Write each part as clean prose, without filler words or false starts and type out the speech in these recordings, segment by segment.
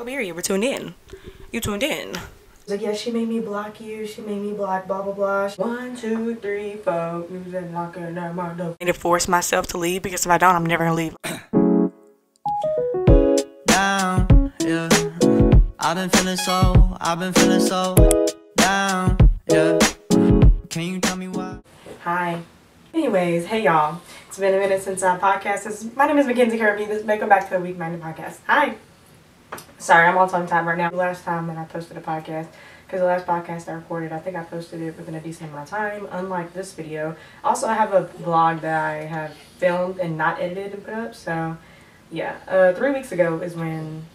Period. We're tuned in. You tuned in. Like, yeah, she made me block you. She made me block, blah, blah, blah. 1, 2, 3, 4. Music knocking at my door. I need to force myself to leave because if I don't, I'm never gonna leave. Down, yeah. I've been feeling so down, yeah. Can you tell me why? Hi. Anyways, hey y'all. It's been a minute since I podcasted. My name is Mackenzie Kirby. Welcome back to the Week Minded Podcast. Hi. Sorry, I'm all tongue tied right now. The last time that I posted a podcast, because the last podcast I recorded, I think I posted it within a decent amount of time, unlike this video. Also, I have a vlog that I have filmed and not edited and put up, so yeah. 3 weeks ago is when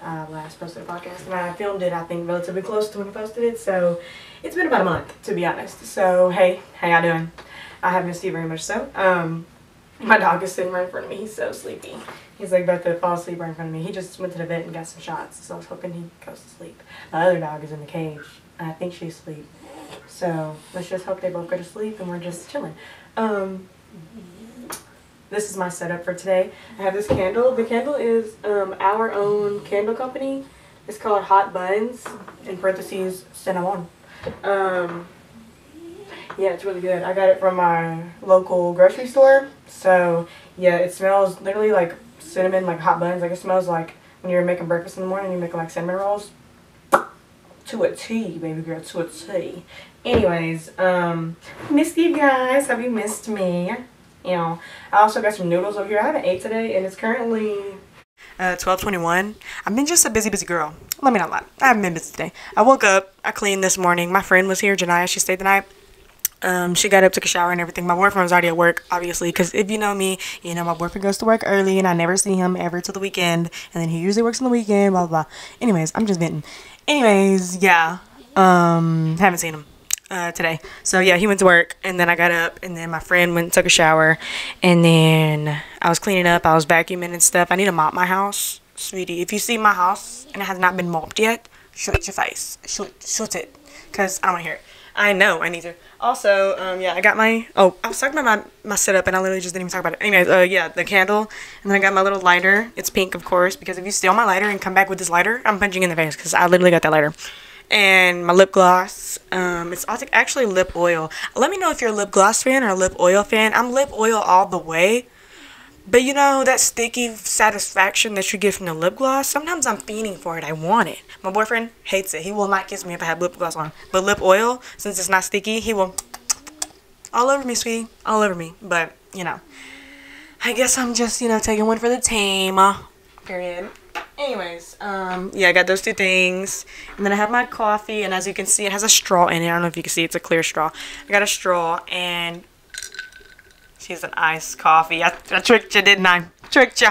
I last posted a podcast, and I filmed it, I think, relatively close to when I posted it, so it's been about a month, to be honest. So, hey, how y'all doing? I have missed you very much so. My dog is sitting right in front of me. He's so sleepy. He's like about to fall asleep right in front of me. He just went to the vet and got some shots, so I was hoping he goes to sleep. My other dog is in the cage, and I think she's asleep. So let's just hope they both go to sleep and we're just chilling. This is my setup for today. I have this candle. The candle is our own candle company. It's called Hot Buns, in parentheses, cinnamon. Yeah, it's really good. I got it from my local grocery store. So, yeah, it smells literally like cinnamon, like hot buns. Like, it smells like when you're making breakfast in the morning, you're making like cinnamon rolls. To a T, baby girl, to a T. Anyways, missed you guys. Have you missed me? You know, I also got some noodles over here. I haven't ate today, and it's currently 12:21. I've been just a busy girl. Let me not lie. I haven't been busy today. I woke up. I cleaned this morning. My friend was here, Janiyah. She stayed the night. She got up, took a shower and everything. My boyfriend was already at work, obviously, because if you know me, you know my boyfriend goes to work early and I never see him ever till the weekend, and then he usually works on the weekend, blah, blah, blah. Anyways, I'm just venting. Anyways, yeah, haven't seen him today. So, yeah, he went to work, and then I got up, and then my friend went and took a shower, and then I was cleaning up, I was vacuuming and stuff. I need to mop my house. Sweetie, if you see my house and it has not been mopped yet, shut your face. Shut it, because I don't want to hear it. I know, I need to. Also, yeah, I got my, I was talking about my setup and I literally just didn't even talk about it. Anyways, yeah, the candle, and then I got my little lighter. It's pink, of course, because if you steal my lighter and come back with this lighter, I'm punching you in the face, because I literally got that lighter. And my lip gloss, it's actually lip oil. Let me know if you're a lip gloss fan or a lip oil fan. I'm lip oil all the way. But you know, that sticky satisfaction that you get from the lip gloss, sometimes I'm fiending for it. I want it. My boyfriend hates it. He will not kiss me if I have lip gloss on. But lip oil, since it's not sticky, he will all over me, sweetie. All over me. But, you know, I guess I'm just, you know, taking one for the team. Period. Anyways, yeah, I got those two things. And then I have my coffee, and as you can see, it has a straw in it. I don't know if you can see, it's a clear straw. I got a straw, and she's an iced coffee. I tricked you, didn't I? Tricked you.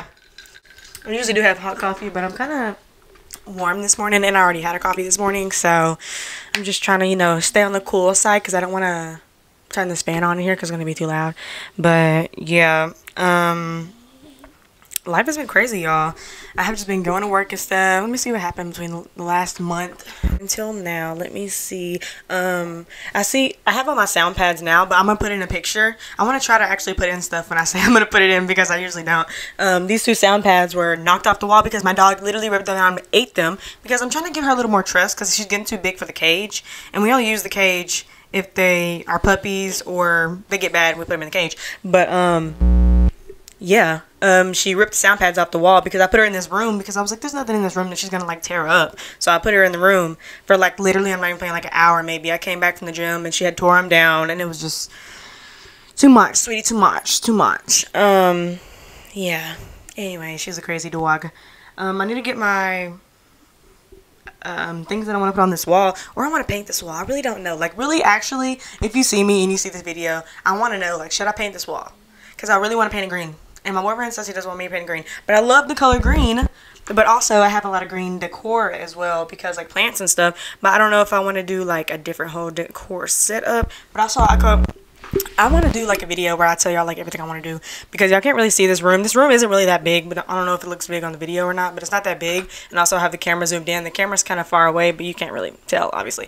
I usually do have hot coffee, but I'm kind of warm this morning, and I already had a coffee this morning, so I'm just trying to, you know, stay on the cool side because I don't want to turn this fan on in here because it's going to be too loud. But, yeah, life has been crazy, y'all. I have just been going to work and stuff. Let me see what happened between the last month until now. Let me see. I have all my sound pads now, but I'm going to put in a picture. I want to try to actually put in stuff when I say I'm going to put it in because I usually don't. These two sound pads were knocked off the wall because my dog literally ripped them out and ate them because I'm trying to give her a little more trust because she's getting too big for the cage. And we only use the cage if they are puppies or they get bad, we put them in the cage. But, yeah, she ripped the sound pads off the wall because I put her in this room because I was like, there's nothing in this room that she's gonna like tear up. So I put her in the room for like literally, I'm not even playing, like an hour maybe. I came back from the gym and she had tore them down and it was just too much, sweetie, too much. Yeah. Anyway, she's a crazy dog. I need to get my things that I want to put on this wall, or I want to paint this wall. I really don't know. Like, really, actually, if you see me and you see this video, I want to know, like, should I paint this wall? Because I really want to paint it green. And my boyfriend says he doesn't want me to paint it green. But I love the color green. But also, I have a lot of green decor as well because, like, plants and stuff. But I don't know if I want to do, like, a different whole decor setup. But also, I want to do, like, a video where I tell y'all, like, everything I want to do. Because y'all can't really see this room. This room isn't really that big. But I don't know if it looks big on the video or not. But it's not that big. And also, I have the camera zoomed in. The camera's kind of far away. But you can't really tell, obviously.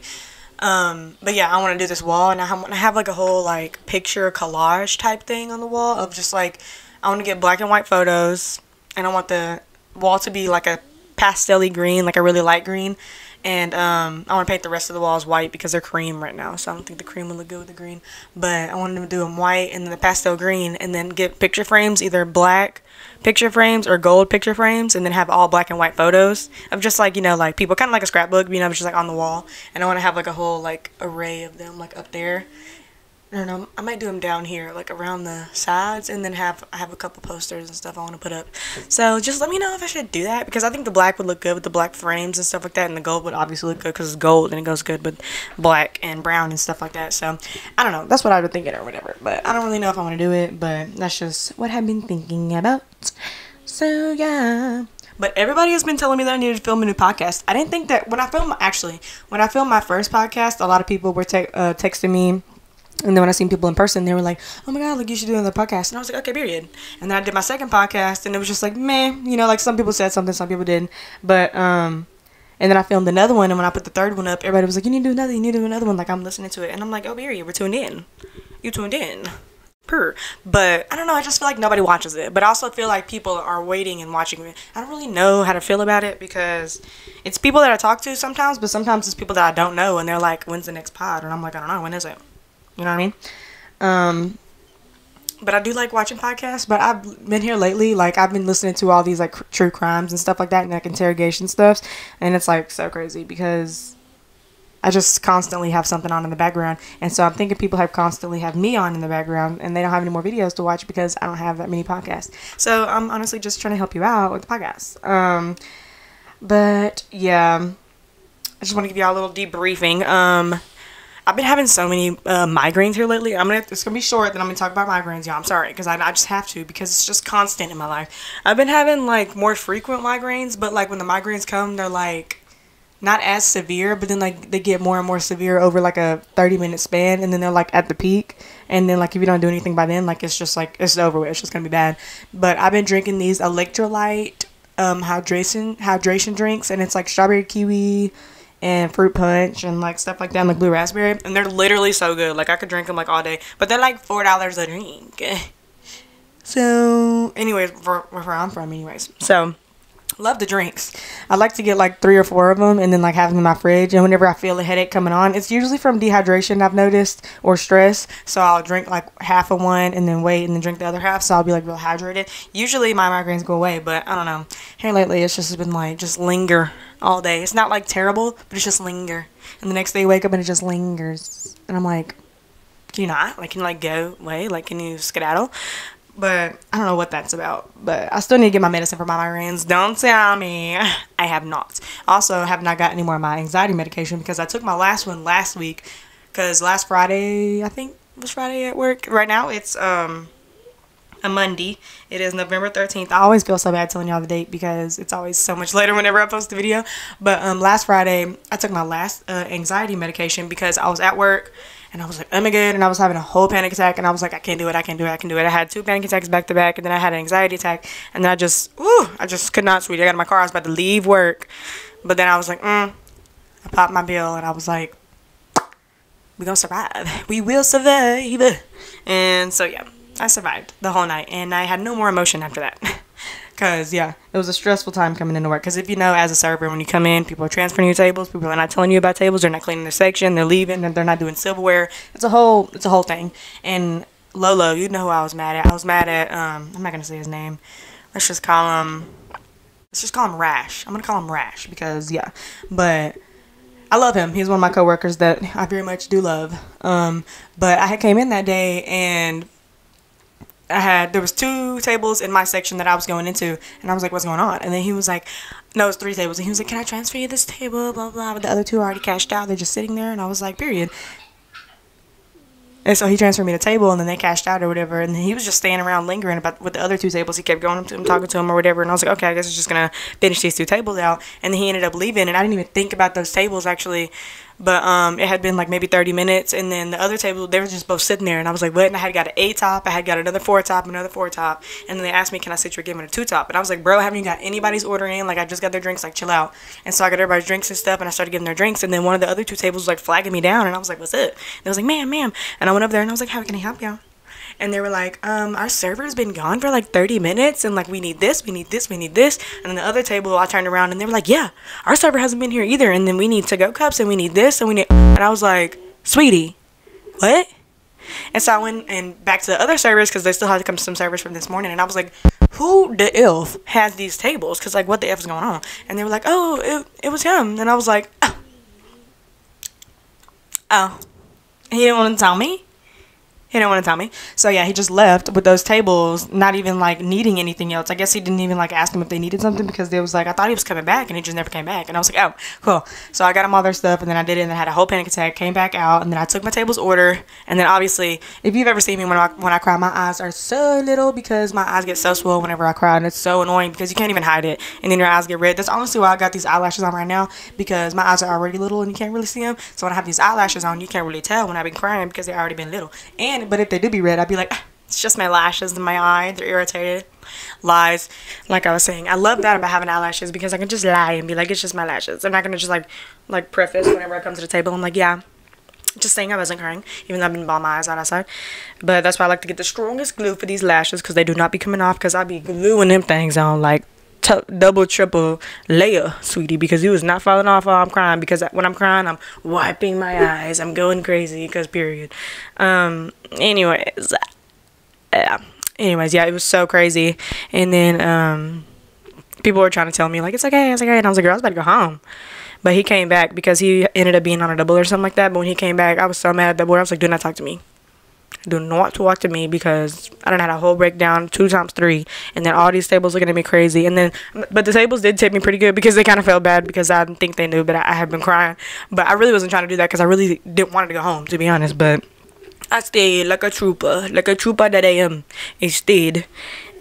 But yeah, I want to do this wall. And I have, like, a whole, like, picture collage type thing on the wall. Of just, like, I want to get black and white photos. And I want the wall to be, like, a pastel-y green, like a really light green. And I want to paint the rest of the walls white because they're cream right now, so I don't think the cream would look good with the green. But I wanted to do them white and then the pastel green, and then get picture frames, either black picture frames or gold picture frames, and then have all black and white photos of just like, you know, like people, kind of like a scrapbook, you know, just like on the wall. And I want to have like a whole like array of them like up there. I don't know, I might do them down here, like around the sides, and then I have a couple posters and stuff I want to put up. So just let me know if I should do that, because I think the black would look good with the black frames and stuff like that, and the gold would obviously look good because it's gold and it goes good with black and brown and stuff like that. So I don't know, that's what I was thinking or whatever, but I don't really know if I want to do it, but that's just what I've been thinking about. So yeah. But everybody has been telling me that I needed to film a new podcast. I didn't think that when I filmed my first podcast, a lot of people were texting me. And then when I seen people in person, they were like, oh my God, like you should do another podcast. And I was like, okay, period. And then I did my second podcast, and it was just like, meh. You know, like some people said something, some people didn't. But, and then I filmed another one, and when I put the third one up, everybody was like, you need to do another one. Like, I'm listening to it. And I'm like, oh, period, we're tuned in. You tuned in. But I don't know, I just feel like nobody watches it. But I also feel like people are waiting and watching it. I don't really know how to feel about it, because it's people that I talk to sometimes, but sometimes it's people that I don't know, and they're like, when's the next pod? And I'm like, I don't know, when is it? You know what I mean? But I do like watching podcasts, but I've been here lately, like, I've been listening to all these, like, true crimes and stuff like that, and, like, interrogation stuff, and it's, like, so crazy, because I just constantly have something on in the background, and so I'm thinking people constantly have me on in the background, and they don't have any more videos to watch because I don't have that many podcasts. So I'm honestly just trying to help you out with the podcast. But, yeah, I just want to give y'all a little debriefing. I've been having so many migraines here lately. It's gonna be short, then I'm gonna talk about migraines, y'all. I'm sorry, because I just have to, because it's just constant in my life. I've been having like more frequent migraines, but like when the migraines come, they're like not as severe, but then like they get more and more severe over like a 30-minute span, and then they're like at the peak, and then like if you don't do anything by then, like it's just like it's over with. It's just gonna be bad. But I've been drinking these electrolyte hydration drinks, and it's like strawberry kiwi and fruit punch and like stuff like that, and like blue raspberry, and they're literally so good. Like I could drink them like all day, but they're like $4 a drink. So anyways, where I'm from anyways, so love the drinks. I like to get like 3 or 4 of them and then like have them in my fridge, and whenever I feel a headache coming on, it's usually from dehydration, I've noticed, or stress. So I'll drink like half of one and then wait and then drink the other half, so I'll be like real hydrated. Usually my migraines go away, but I don't know, here lately it's just been like just linger all day. It's not like terrible, but it's just linger, and the next day you wake up and it just lingers, and I'm like, can you not, like, can you like go away, like can you skedaddle? But I don't know what that's about. But I still need to get my medicine for my migraines. Don't tell me. I have not. Also, have not got any more of my anxiety medication, because I took my last one last week. Because last Friday, I think it was Friday at work. Right now, it's a Monday. It is November 13th. I always feel so bad telling y'all the date, because it's always so much later whenever I post the video. But last Friday, I took my last anxiety medication, because I was at work. And I was like, oh my God, and I was having a whole panic attack, and I was like, I can't do it. I had 2 panic attacks back to back, and then I had an anxiety attack, and then I just could not, sweetie. I got in my car, I was about to leave work, but then I was like, I popped my pill, and I was like, we're gonna survive. We will survive. And so, yeah, I survived the whole night, and I had no more emotion after that. Because, yeah, it was a stressful time coming into work. Because if you know, as a server, when you come in, people are transferring your tables. People are not telling you about tables. They're not cleaning their section. They're leaving. And they're not doing silverware. It's a whole thing. And Lolo, you know who I was mad at. I was mad at, I'm not going to say his name. Let's just call him Rash. I'm going to call him Rash because, yeah. But I love him. He's one of my coworkers that I very much do love. But I had came in that day, and there was 2 tables in my section that I was going into, and I was like, what's going on? And then he was like, no, it's 3 tables, and he was like, can I transfer you this table, blah, blah, but the other 2 are already cashed out, they're just sitting there, and I was like, period. And so he transferred me the table, and then they cashed out or whatever, and then he was just staying around lingering about with the other 2 tables. He kept going up to him, talking to him or whatever, and I was like, okay, I guess I'm just gonna finish these 2 tables out. And then he ended up leaving, and I didn't even think about those tables actually, but it had been like maybe 30 minutes, and then the other table, they were just both sitting there, and I was like, what? And I had got an 8 top, I had got another 4 top, another 4 top, and then they asked me, can I sit you or give me a 2 top? And I was like, bro, haven't you got anybody's order in? Like, I just got their drinks, like, chill out. And so I got everybody's drinks and stuff, and I started giving their drinks, and then one of the other 2 tables was like flagging me down, and I was like, what's up? And I was like, ma'am. And I went up there, and I was like, how can I help y'all? and they were like, our server's been gone for like 30 minutes, and like we need this, we need this, we need this. And then the other table, I turned around and they were like, yeah, our server hasn't been here either, and then we need to-go cups, and we need this, and we need, and I was like, sweetie, what? And so I went and back to the other servers because they still had to come to some servers from this morning, and I was like, who the F has these tables? Because like, what the F is going on? And they were like, oh, it was him. And I was like, oh, he didn't want to tell me. He didn't want to tell me. So yeah, he just left with those tables, not even like needing anything else. I guess he didn't even like ask them if they needed something, because they was like, I thought he was coming back, and he just never came back. And I was like, oh, cool. So I got them all their stuff, and then I did it, and I had a whole panic attack, came back out, and then I took my table's order. And then obviously, if you've ever seen me when I cry, my eyes are so little because my eyes get so swollen whenever I cry, and it's so annoying because you can't even hide it, and then your eyes get red. That's honestly why I got these eyelashes on right now, because my eyes are already little and you can't really see them. So when I have these eyelashes on, you can't really tell when I've been crying because they've already been little. But if they do be red, I'd be like, it's just my lashes in my eye, they're irritated. Lies. Like I was saying, I love that about having eyelashes, because I can just lie and be like, it's just my lashes. I'm not gonna just like preface whenever I come to the table, I'm like, yeah, just saying I wasn't crying, even though I've been bawling my eyes out outside. But that's why I like to get the strongest glue for these lashes, because they do not be coming off, because I be gluing them things on like double, triple layer, sweetie, because it was not falling off while I'm crying, because when I'm crying, I'm wiping my eyes, I'm going crazy, because period. Anyways, yeah, it was so crazy. And then people were trying to tell me like, it's okay, and I was like, girl, I was about to go home. But he came back because he ended up being on a double or something like that. But when he came back, I was so mad at the boy. I was like, do not talk to me. Do not talk to me, because I done had a whole breakdown 2 times 3, and then all these tables looking at me crazy. And then, but the tables did tip me pretty good, because they kind of felt bad, because I didn't think they knew, but I had been crying. But I really wasn't trying to do that, because I really didn't want to go home, to be honest. But I stayed like a trooper that I am. I stayed,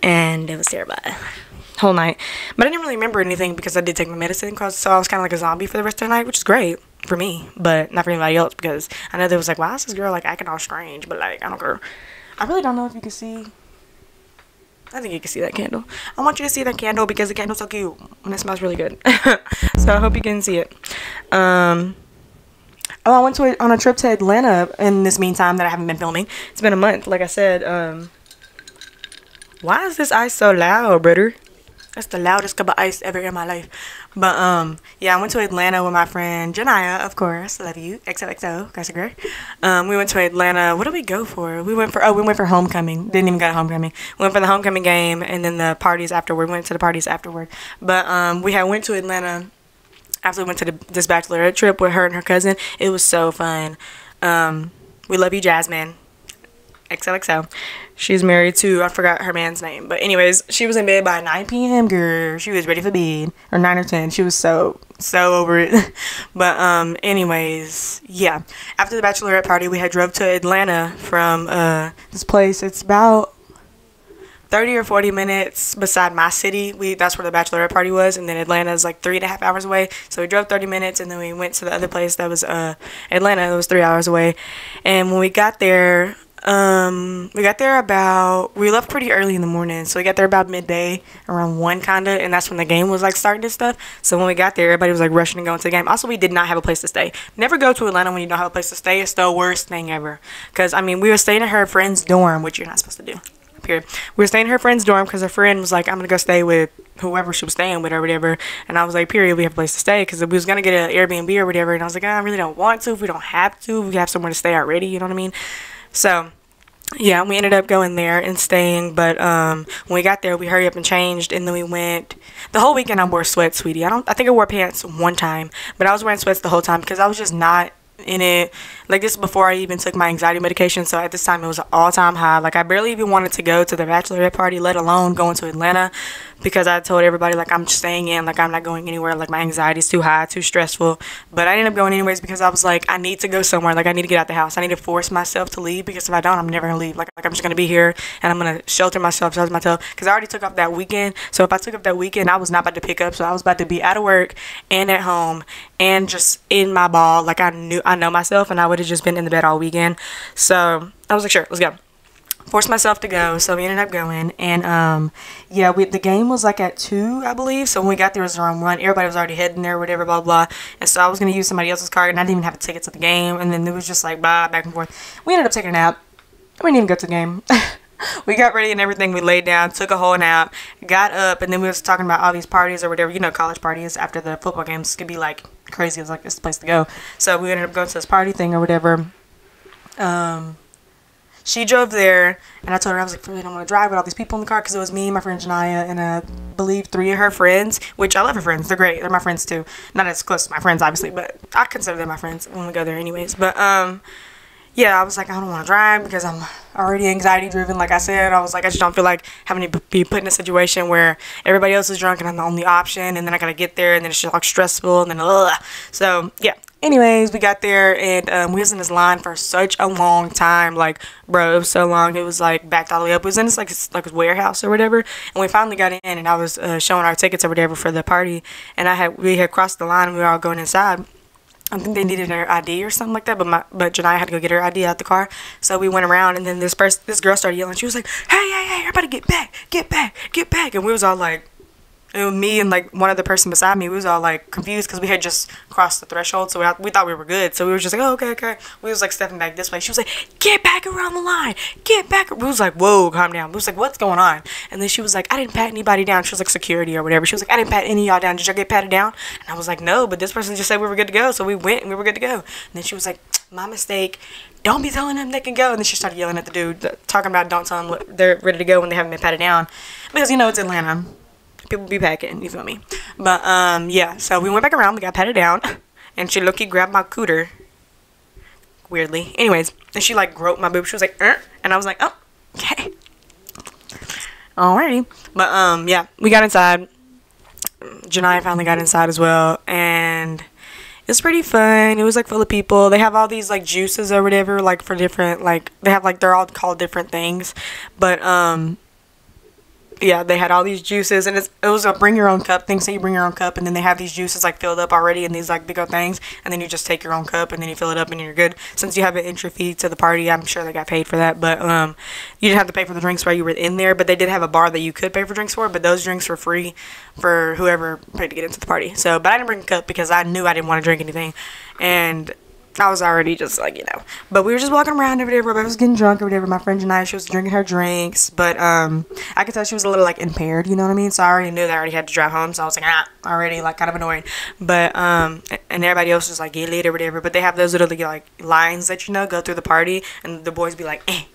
and it was terrible. Whole night. But I didn't really remember anything, because I did take my medicine, so I was kind of like a zombie for the rest of the night, which is great for me, but not for anybody else, because I know they was like, why is this girl like acting all strange? But like, I don't care. I really don't know if you can see. I think you can see that candle. I want you to see that candle, because the candle's so cute and it smells really good. So I hope you can see it. I went on a trip to Atlanta in this meantime that I haven't been filming. It's been a month, like I said. Why is this ice so loud, brother? That's the loudest cup of ice ever in my life. But, yeah, I went to Atlanta with my friend Janaya, of course. Love you. XOXO. Guys are great. We went to Atlanta. What did we go for? We went for homecoming. Didn't even go to homecoming. We went for the homecoming game, and then the parties afterward. We went to the parties afterward. But, we went to Atlanta after we went to this bachelorette trip with her and her cousin. It was so fun. We love you, Jasmine. XOXO. She's married to, I forgot her man's name, but anyways, she was in bed by 9 p.m. girl. She was ready for bed, or 9 or 10. She was so over it. But anyways, yeah, after the bachelorette party, we had drove to Atlanta from this place. It's about 30 or 40 minutes beside my city. That's where the bachelorette party was, and then Atlanta is like 3.5 hours away. So we drove 30 minutes, and then we went to the other place that was Atlanta. It was 3 hours away. And when we got there, we left pretty early in the morning, so we got there about midday, around 1 kinda, and that's when the game was like starting and stuff. So when we got there, everybody was like rushing to go into the game. Also, we did not have a place to stay. Never go to Atlanta when you don't have a place to stay. It's the worst thing ever, because I mean, we were staying in her friend's dorm, which you're not supposed to do, period. We were staying in her friend's dorm because her friend was like, I'm gonna go stay with whoever she was staying with or whatever. And I was like, period, we have a place to stay, because we was gonna get an Airbnb or whatever. And I was like, I really don't want to. If we don't have to, we have somewhere to stay already, you know what I mean? So yeah, we ended up going there and staying. But when we got there, we hurried up and changed, and then we went the whole weekend. I wore sweats, sweetie. I think I wore pants one time, but I was wearing sweats the whole time, because I was just not in it. Like, this is before I even took my anxiety medication, so at this time it was an all-time high. Like, I barely even wanted to go to the bachelorette party, let alone going to Atlanta, because I told everybody, like, I'm staying in, like, I'm not going anywhere, like, my anxiety's too high, too stressful. But I ended up going anyways, because I was like, I need to go somewhere. Like, I need to get out the house. I need to force myself to leave, because if I don't, I'm never gonna leave. Like I'm just gonna be here, and I'm gonna shelter myself, because I already took off that weekend. So if I took off that weekend, I was not about to pick up. So I was about to be out of work and at home and just in my ball. Like, I know myself, and I would have just been in the bed all weekend. So I was like, sure, let's go. Forced myself to go, so we ended up going. And yeah, the game was like at 2, I believe. So when we got there, it was around 1. Everybody was already heading there, whatever, blah blah. And so I was gonna use somebody else's card, and I didn't even have a ticket to the game. And then it was just like blah, back and forth. We ended up taking a nap. We didn't even go to the game. We got ready and everything. We laid down, took a whole nap, got up, and then we was talking about all these parties or whatever. You know, college parties after the football games could be like crazy. It's like this place to go. So we ended up going to this party thing or whatever. She drove there, and I told her, I was like, I really don't want to drive with all these people in the car, because it was me, my friend Janiyah, and I believe 3 of her friends, which I love her friends. They're great. They're my friends, too. Not as close to my friends, obviously, but I consider them my friends when we go there anyways. But, yeah, I was like, I don't want to drive because I'm already anxiety driven. Like I said, I was like, I just don't feel like having to be put in a situation where everybody else is drunk and I'm the only option, and then I got to get there, and then it's just like stressful, and then, So, yeah. Anyways, we got there, and we was in this line for such a long time. Like, bro, it was so long. It was like backed all the way up. It was in this like a warehouse or whatever. And we finally got in, and I was showing our tickets or whatever for the party. And we had crossed the line, and we were all going inside. I think they needed her ID or something like that, but Janiyah had to go get her ID out the car. So we went around, and then this girl started yelling. She was like, hey, everybody get back. And we was all like, and me and like one other person beside me, we was all like confused because we had just crossed the threshold, so we thought we were good. So we were just like, oh, okay. We was like stepping back this way. She was like, get back around the line, get back. We was like, whoa, calm down. We was like, what's going on? And then she was like, I didn't pat anybody down. She was like security or whatever. She was like, I didn't pat any of y'all down. Did y'all get patted down? And I was like, no, but this person just said we were good to go. So we went and we were good to go. And then she was like, my mistake. Don't be telling them they can go. And then she started yelling at the dude, talking about don't tell them what they're ready to go when they haven't been patted down. Because, you know, it's Atlanta. People be packing, you feel me? But, yeah, so we went back around, we got patted down, and she low-key grabbed my cooter, weirdly. Anyways, and she, like, groped my boob. She was like, and I was like, oh, okay. Alrighty. But, yeah, we got inside. Janiyah finally got inside as well, and it was pretty fun. It was, like, full of people. They have all these, like, juices or whatever, like, for different, like, they have, like, they're all called different things. But, yeah, they had all these juices, and it was a bring your own cup thing. So you bring your own cup, and then they have these juices like filled up already in these like big old things, and then you just take your own cup and then you fill it up and you're good. Since you have an entry fee to the party, I'm sure they got paid for that, but you didn't have to pay for the drinks while you were in there. But they did have a bar that you could pay for drinks for, but those drinks were free for whoever paid to get into the party. So, but I didn't bring a cup because I knew I didn't want to drink anything, and I was already just like, you know. But we were just walking around over there. Everybody was getting drunk or whatever. My friend Janiyah, she was drinking her drinks. But I could tell she was a little like impaired, you know what I mean? So I already knew that I already had to drive home. So I was like, already like kind of annoyed. But, and everybody else was like, get lit or whatever. But they have those little like lines that, you know, go through the party. And the boys be like, they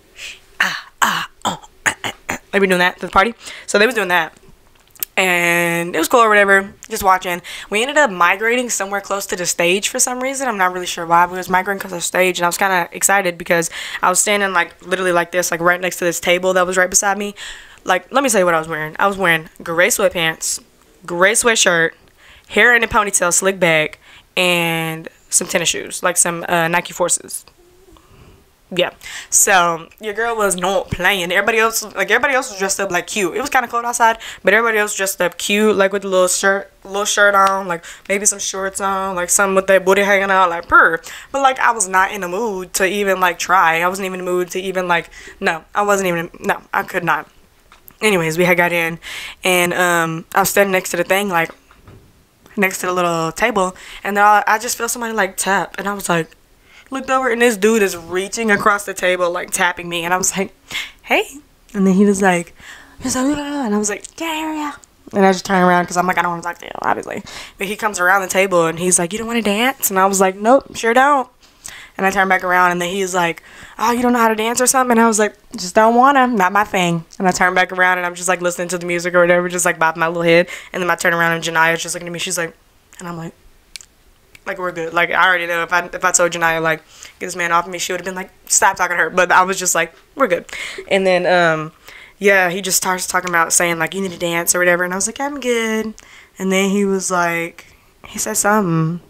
be doing that to the party. So they was doing that. And it was cool or whatever, just watching. We ended up migrating somewhere close to the stage for some reason. I'm not really sure why, but we was migrating because of the stage. And I was kind of excited because I was standing like literally like this, like right next to this table that was right beside me. Like, let me tell you what I was wearing. I was wearing gray sweatpants, gray sweatshirt, hair in a ponytail, slick back, and some tennis shoes, like some Nike Forces. Yeah, so your girl was not playing. Everybody else was dressed up like cute. It was kind of cold outside, but everybody else dressed up cute, like with a little shirt on, like maybe some shorts on, like some with their booty hanging out, like purr. But like I was not in the mood to even like try. I wasn't even in the mood to even like I could not. Anyways, we had got in, and I was standing next to the thing, like next to the little table, and then I just feel somebody like tap, and I was like. Looked over, and this dude is reaching across the table, like tapping me, and I was like, hey. And then he was like, and I was like, yeah. And I just turned around because I'm like, I don't want to talk to you, obviously. But he comes around the table, and he's like, you don't want to dance? And I was like, nope, sure don't. And I turned back around, and then he was like, oh, you don't know how to dance or something? And I was like, just don't want to, not my thing. And I turned back around, and I'm just like listening to the music or whatever, just like bopping my little head. And then I turn around, and Janiah's just looking at me. She's like, and I'm like we're good. Like I already know if I told Janiyah like get this man off of me, she would have been like stop talking to her. But I was just like we're good. And then yeah, he just starts talking about saying like you need to dance or whatever, and I was like I'm good. And then he was like he said something.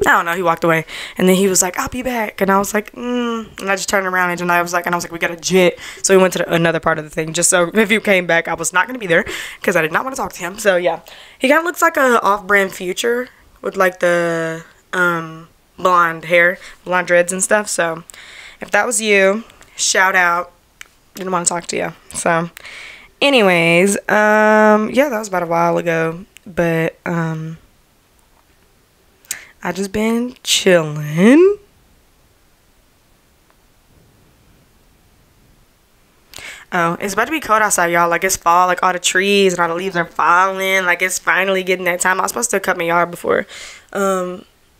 I don't know. He walked away, and then he was like I'll be back, and I was like and I just turned around, and Janiyah was like, we got a jet. So we went to another part of the thing just so if he came back I was not gonna be there because I did not want to talk to him. So yeah, he kind of looks like a off-brand Future. With like the blonde hair, blonde dreads and stuff. So if that was you, shout out. Didn't want to talk to you. So anyways, yeah, that was about a while ago. But I just been chilling. Oh, it's about to be cold outside, y'all. Like, it's fall. Like, all the trees and all the leaves are falling. Like, it's finally getting that time. I was supposed to cut my yard before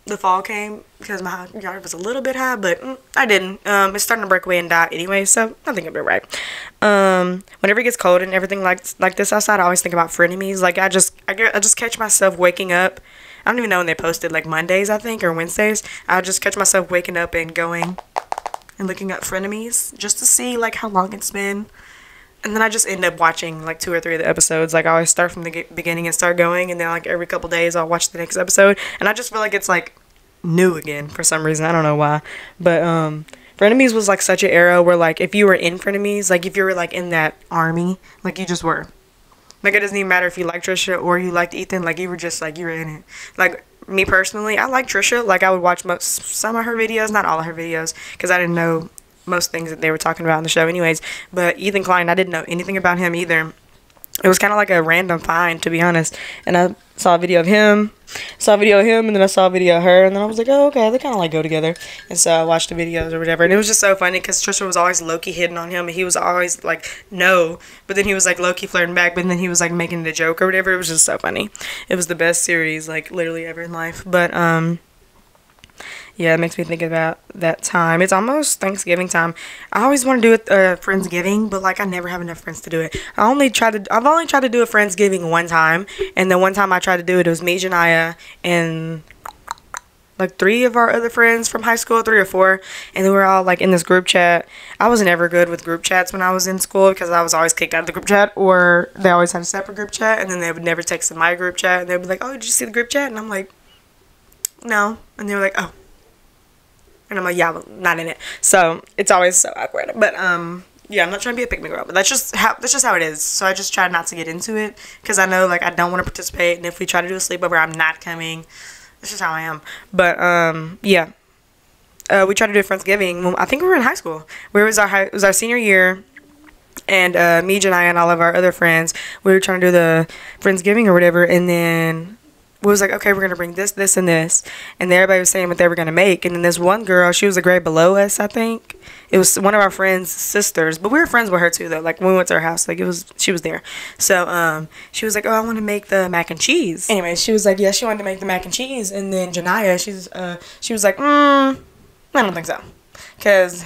the fall came because my yard was a little bit high, but I didn't. It's starting to break away and die anyway, so I think I'll be right. Whenever it gets cold and everything like this outside, I always think about frenemies. Like, I just catch myself waking up. I don't even know when they posted, like Mondays, I think, or Wednesdays. I just catch myself waking up and going and looking up frenemies just to see, like, how long it's been. And then I just end up watching, like, 2 or 3 of the episodes. Like, I always start from the beginning and start going. And then, like, every couple days, I'll watch the next episode. And I just feel like it's, like, new again for some reason. I don't know why. But, Frenemies was, like, such an era where, like, if you were in Frenemies, like, if you were, like, in that army, like, you just were. Like, it doesn't even matter if you like Trisha or you liked Ethan. Like, you were just, like, you were in it. Like, me personally, I like Trisha. Like, I would watch some of her videos, not all of her videos, because I didn't know most things that they were talking about in the show anyways. But Ethan Klein, I didn't know anything about him either. It was kind of like a random find, to be honest. And I saw a video of him, and then I saw a video of her, and then I was like, oh, okay, they kind of like go together. And so I watched the videos or whatever, and it was just so funny because Trisha was always low-key hitting on him, and he was always like, no, but then he was like low-key flirting back, but then he was like making it a joke or whatever. It was just so funny. It was the best series, like, literally ever in life. But yeah, it makes me think about that time. It's almost Thanksgiving time. I always want to do it Friendsgiving, but like I never have enough friends to do it. I've only tried to do a Friendsgiving one time, and the one time I tried to do it, it was me, Janiyah, and like 3 of our other friends from high school, 3 or 4, and we were all like in this group chat. I wasn't ever good with group chats when I was in school because I was always kicked out of the group chat, or they always had a separate group chat, and then they would never text in my group chat, and they'd be like, oh, did you see the group chat? And I'm like, no, and they were like, oh. And I'm like, yeah, well, not in it. So it's always so awkward. But yeah, I'm not trying to be a pick me girl, but that's just how it is. So I just try not to get into it because I know like I don't want to participate. And if we try to do a sleepover, I'm not coming. That's just how I am. But yeah, we tried to do a Friendsgiving. I think we were in high school. It was our senior year. And me, Janiyah, and all of our other friends, we were trying to do the Friendsgiving or whatever. And then we was like, okay, we're going to bring this, this, and this. And then everybody was saying what they were going to make. And then this one girl, she was a grade below us, I think. It was one of our friends' sisters. But we were friends with her, too, though. Like, when we went to her house, like, she was there. So, she was like, oh, I want to make the mac and cheese. Anyway, she was like, yeah, she wanted to make the mac and cheese. And then Janiyah, she was like, I don't think so. Because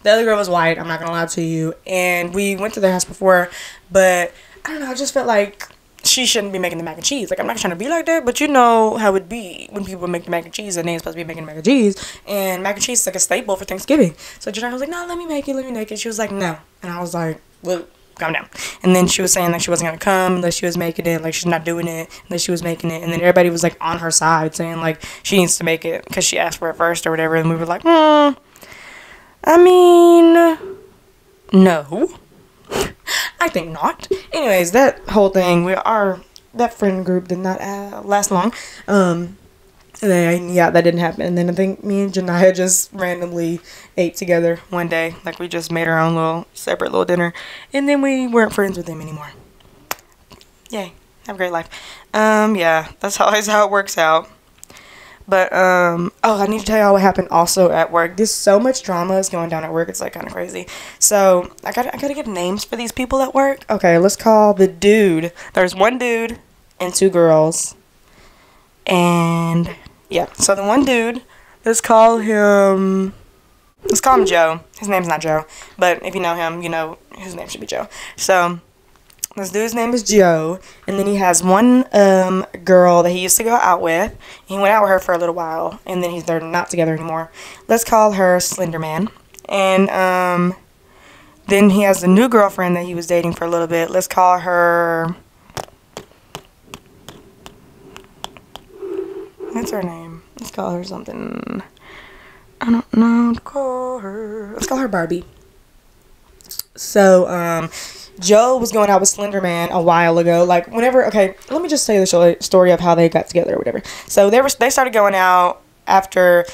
the other girl was white, I'm not going to lie to you. And we went to their house before. But, I don't know, I just felt like she shouldn't be making the mac and cheese. Like, I'm not trying to be like that, but you know how it be when people make the mac and cheese and they ain't supposed to be making mac and cheese. And mac and cheese is like a staple for Thanksgiving. So Janiyah was like, no, let me make it. She was like, no. And I was like, well, calm down. And then she was saying like she wasn't going to come unless she was making it. Like, she's not doing it unless she was making it. And then everybody was like on her side saying like she needs to make it because she asked for it first or whatever. And we were like, I mean, no. I think not. Anyways, that whole thing, that friend group did not last long. And then, yeah, that didn't happen. And then I think me and Janiyah just randomly ate together one day. Like, we just made our own separate little dinner. And then we weren't friends with them anymore. Yay. Have a great life. Yeah, that's always how it works out. But, oh, I need to tell y'all what happened also at work. There's so much drama is going down at work. It's, like, kind of crazy. So, I gotta get names for these people at work. Okay, let's call the dude. There's one dude and 2 girls. And, yeah. So, the one dude, let's call him Joe. His name's not Joe. But if you know him, you know his name should be Joe. So, this dude's name is Joe, and then he has one girl that he used to go out with. He went out with her for a little while, and then they're not together anymore. Let's call her Slenderman. And then he has a new girlfriend that he was dating for a little bit. Let's call her... What's her name? Let's call her something... I don't know. Let's call her Barbie. So, Joe was going out with Slenderman a while ago. Like, whenever... Okay, let me just tell you the story of how they got together or whatever. So, they started going out after...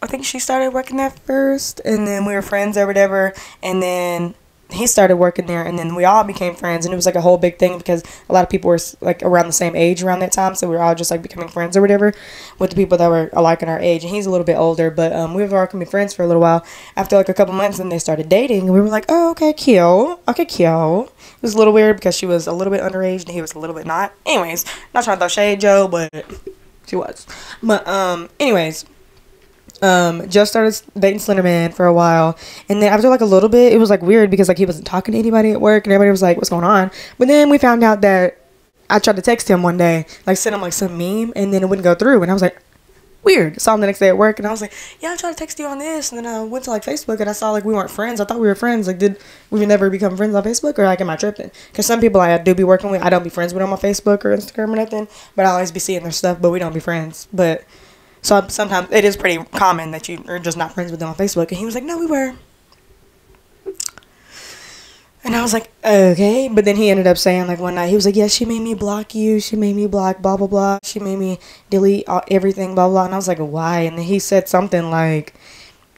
I think she started working at first. And then we were friends or whatever. And then he started working there, and then we all became friends, and it was like a whole big thing because a lot of people were like around the same age around that time, so we were all just like becoming friends or whatever with the people that were alike in our age. And he's a little bit older, but we were all becoming friends for a little while. After like a couple months, then they started dating, and we were like, oh, okay, cute, okay, cute. It was a little weird because she was a little bit underage and he was a little bit not. Anyways, not trying to throw shade, Joe, but she was. But anyways. Just started dating Slenderman for a while, and then after like a little bit, it was like weird because like he wasn't talking to anybody at work, and everybody was like, what's going on? But then we found out that I tried to text him one day, like send him like some meme, and then it wouldn't go through, and I was like, weird. Saw him the next day at work, and I was like, yeah, I tried to text you on this, and then I went to like Facebook, and I saw like we weren't friends. I thought we were friends. Like, did we never become friends on Facebook, or like am I tripping? Because some people I do be working with, I don't be friends with them on Facebook or Instagram or nothing, but I always be seeing their stuff, but we don't be friends. But so sometimes it is pretty common that you are just not friends with them on Facebook. And he was like, no, we were. And I was like, okay. But then he ended up saying, like, one night, he was like, yeah, she made me block you. She made me block blah, blah, blah. She made me delete everything, blah, blah. And I was like, why? And then he said something like,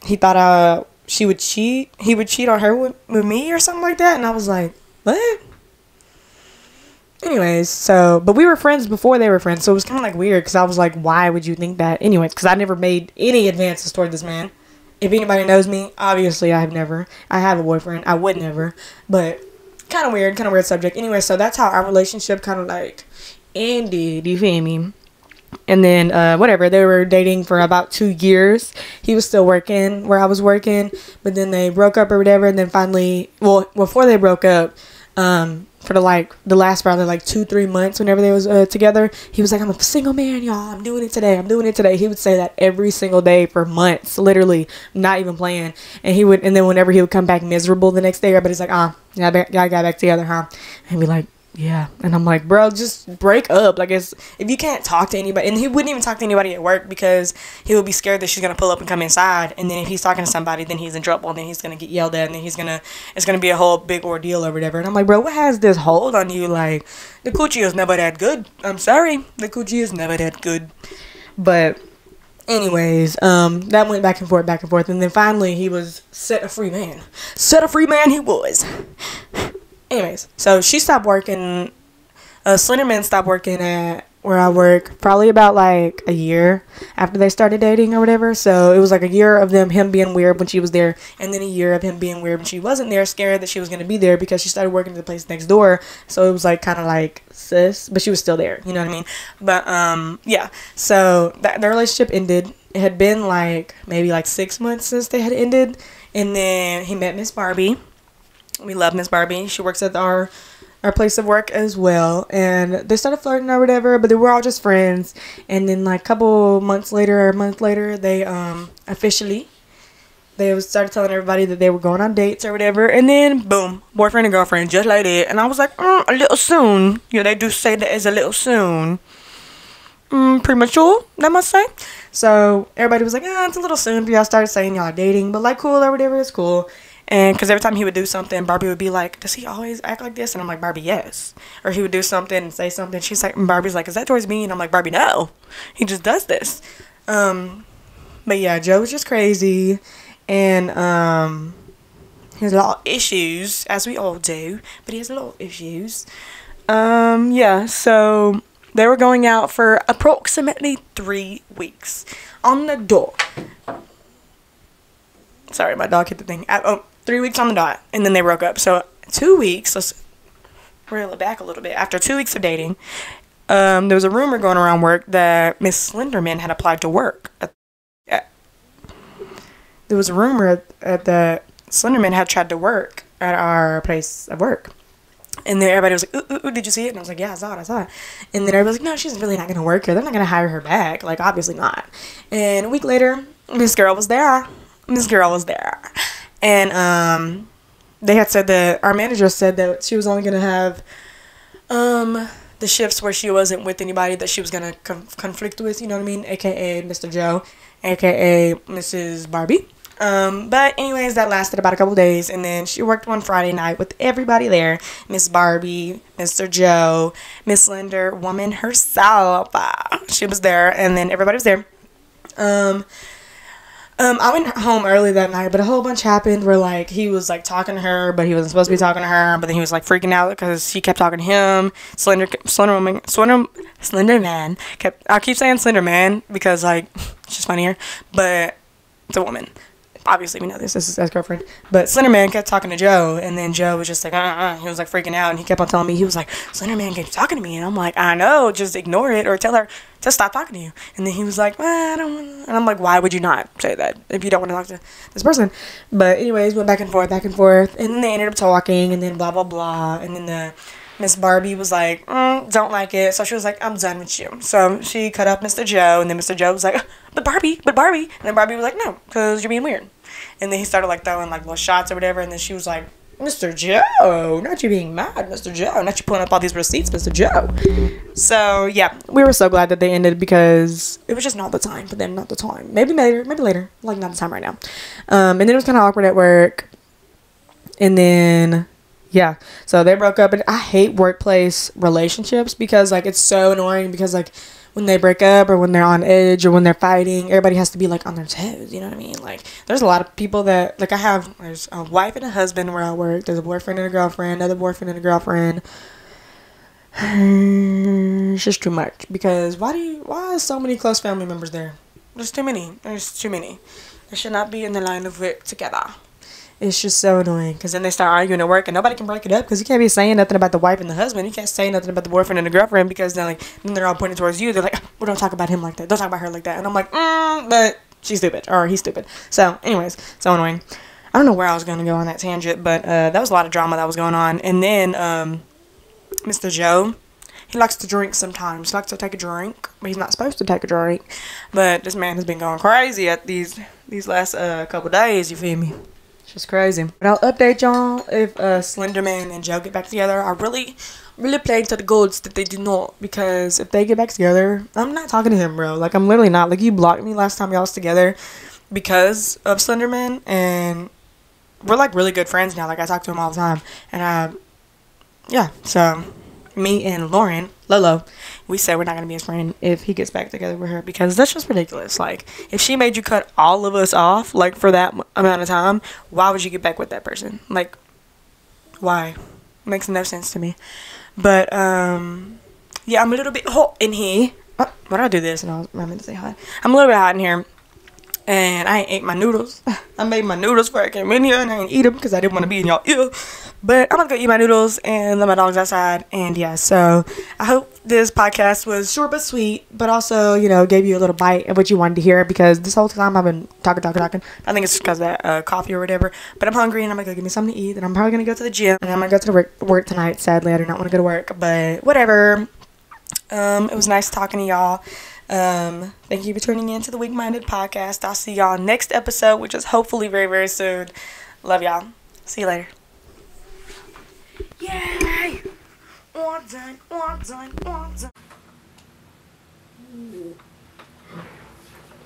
he thought she would cheat. He would cheat on her with me or something like that. And I was like, what? Anyways, so, but we were friends before they were friends, so it was kind of like weird, because I was like, why would you think that? Anyways, because I never made any advances toward this man. If anybody knows me, obviously I have never. I have a boyfriend. I would never. But kind of weird subject. Anyway, so that's how our relationship kind of like ended, you feel me? And then, whatever, they were dating for about 2 years. He was still working where I was working, but then they broke up or whatever, and then finally, well, before they broke up, for the last probably like 2-3 months whenever they was together, he was like, I'm a single man, y'all, I'm doing it today. He would say that every single day for months, literally, not even playing. And then whenever he would come back miserable the next day, everybody's like, y'all got back together, huh? And be like, yeah. And I'm like, bro, just break up. Like, if you can't talk to anybody, and he wouldn't even talk to anybody at work because he would be scared that she's gonna pull up and come inside, and then if he's talking to somebody, then he's in trouble, and then he's gonna get yelled at, and then it's gonna be a whole big ordeal or whatever. And I'm like, bro, what has this hold on you? Like, the coochie is never that good. I'm sorry, the coochie is never that good. But anyways, that went back and forth, and then finally he was set a free man he was. Anyways, so she stopped working, Slenderman stopped working at where I work probably about like a year after they started dating or whatever. So it was like a year of him being weird when she was there, and then a year of him being weird when she wasn't there, scared that she was going to be there because she started working at the place next door. So it was like kind of like sis, but she was still there, you know what I mean? But yeah, so the relationship ended. It had been like maybe like 6 months since they had ended, and then he met Miss Barbie. We love Miss Barbie. She works at our place of work as well. And they started flirting or whatever, but they were all just friends. And then like a month later, they officially, they started telling everybody that they were going on dates or whatever. And then boom, boyfriend and girlfriend, just like that. And I was like, a little soon. Yeah, they do say that it's a little soon. Premature, I must say. So everybody was like, it's a little soon for y'all started saying y'all are dating, but like cool or whatever, it's cool. And because every time he would do something, Barbie would be like, does he always act like this? And I'm like, Barbie, yes. Or he would do something and say something. She's like, and Barbie's like, is that towards me? And I'm like, Barbie, no. He just does this. But yeah, Joe was just crazy. And he has a lot of issues, as we all do. But he has a lot of issues. Yeah, so they were going out for approximately 3 weeks. On the dot. Sorry, my dog hit the thing. 3 weeks on the dot, and then they broke up. So 2 weeks, let's reel it back a little bit. After 2 weeks of dating, there was a rumor going around work that Miss Slenderman had applied to work. There was a rumor that Slenderman had tried to work at our place of work. And then everybody was like, ooh, did you see it? And I was like, yeah, I saw it. And then everybody was like, no, she's really not going to work here. They're not going to hire her back. Like, obviously not. And a week later, this girl was there. And they had said that our manager said that she was only going to have the shifts where she wasn't with anybody that she was going to conflict with, you know what I mean? AKA Mr. Joe, AKA Mrs. Barbie. But anyways, that lasted about a couple days, and then she worked one Friday night with everybody there. Miss Barbie, Mr. Joe, Miss Slender Woman herself. She was there, and then everybody was there. I went home early that night, but a whole bunch happened where, like, he was, like, talking to her, but he wasn't supposed to be talking to her, but then he was, like, freaking out because she kept talking to him. Slender Man I keep saying Slender Man because, like, it's just funnier, but it's a woman. Obviously, we know this is his ex-girlfriend. But Slender Man kept talking to Joe, and then Joe was just like, He was, like, freaking out, and he kept on telling me, he was like, Slender Man keeps talking to me. And I'm like, I know, just ignore it or tell her to stop talking to you. And then he was like, I don't want to. And I'm like, why would you not say that if you don't want to talk to this person? But anyways, went back and forth. And then they ended up talking, and then blah, blah, blah. And then the Miss Barbie was like, don't like it. So she was like, I'm done with you. So she cut up Mr. Joe, and then Mr. Joe was like, but Barbie. And then Barbie was like, no, because you're being weird. And then he started, like, throwing, like, little shots or whatever, and then she was like, Mr. Joe, not you being mad, Mr. Joe, not you pulling up all these receipts, Mr. Joe. So, yeah, we were so glad that they ended because it was just not the time for them, not the time. Maybe later, like, not the time right now. And then it was kind of awkward at work. And then, yeah, so they broke up, and I hate workplace relationships because, like, it's so annoying because, like, when they break up or when they're on edge or when they're fighting, everybody has to be, like, on their toes, you know what I mean? Like, there's a lot of people that, like, there's a wife and a husband where I work, there's a boyfriend and a girlfriend, another boyfriend and a girlfriend. It's just too much because why is so many close family members there? There's too many. They should not be in the line of work together. It's just so annoying because then they start arguing at work and nobody can break it up because you can't be saying nothing about the wife and the husband. You can't say nothing about the boyfriend and the girlfriend because then they're all pointing towards you. They're like, well, don't talk about him like that. Don't talk about her like that. And I'm like, but she's stupid or he's stupid. So anyways, so annoying. I don't know where I was going to go on that tangent, but that was a lot of drama that was going on. And then Mr. Joe, he likes to drink sometimes. He likes to take a drink, but he's not supposed to take a drink. But this man has been going crazy at these last couple days, you feel me? Just crazy. But I'll update y'all if Slenderman and Joe get back together. I really playing to the goals that they do not, because if they get back together, I'm not talking to him, bro. Like, I'm literally not. Like, you blocked me last time y'all was together because of Slenderman, and we're, like, really good friends now. Like, I talk to him all the time. And, yeah, so me and Lauren, Lolo, we said we're not going to be his friend if he gets back together with her because that's just ridiculous. Like, if she made you cut all of us off, like, for that amount of time, why would you get back with that person? Like, why? Makes no sense to me. But, yeah, I'm a little bit hot in here. Oh, why did I do this? And I meant to say hi. I'm a little bit hot in here. And I ain't ate my noodles. I made my noodles before I came in here, and I ain't eat them because I didn't want to be in y'all ear. But I'm going to go eat my noodles and let my dogs outside. And, yeah, so I hope this podcast was short but sweet, but also, you know, gave you a little bite of what you wanted to hear because this whole time I've been talking. I think it's because of that coffee or whatever. But I'm hungry, and I'm going to go get me something to eat. And I'm probably going to go to the gym. And I'm going to go to the work tonight. Sadly, I do not want to go to work. But whatever. It was nice talking to y'all. Thank you for tuning in to the Weak Minded Podcast. I'll see y'all next episode, which is hopefully very, very soon. Love y'all. See you later. Yay! All done.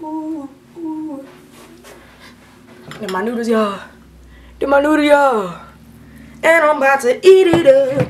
Ooh. Them my noodles, y'all. And I'm about to eat it up.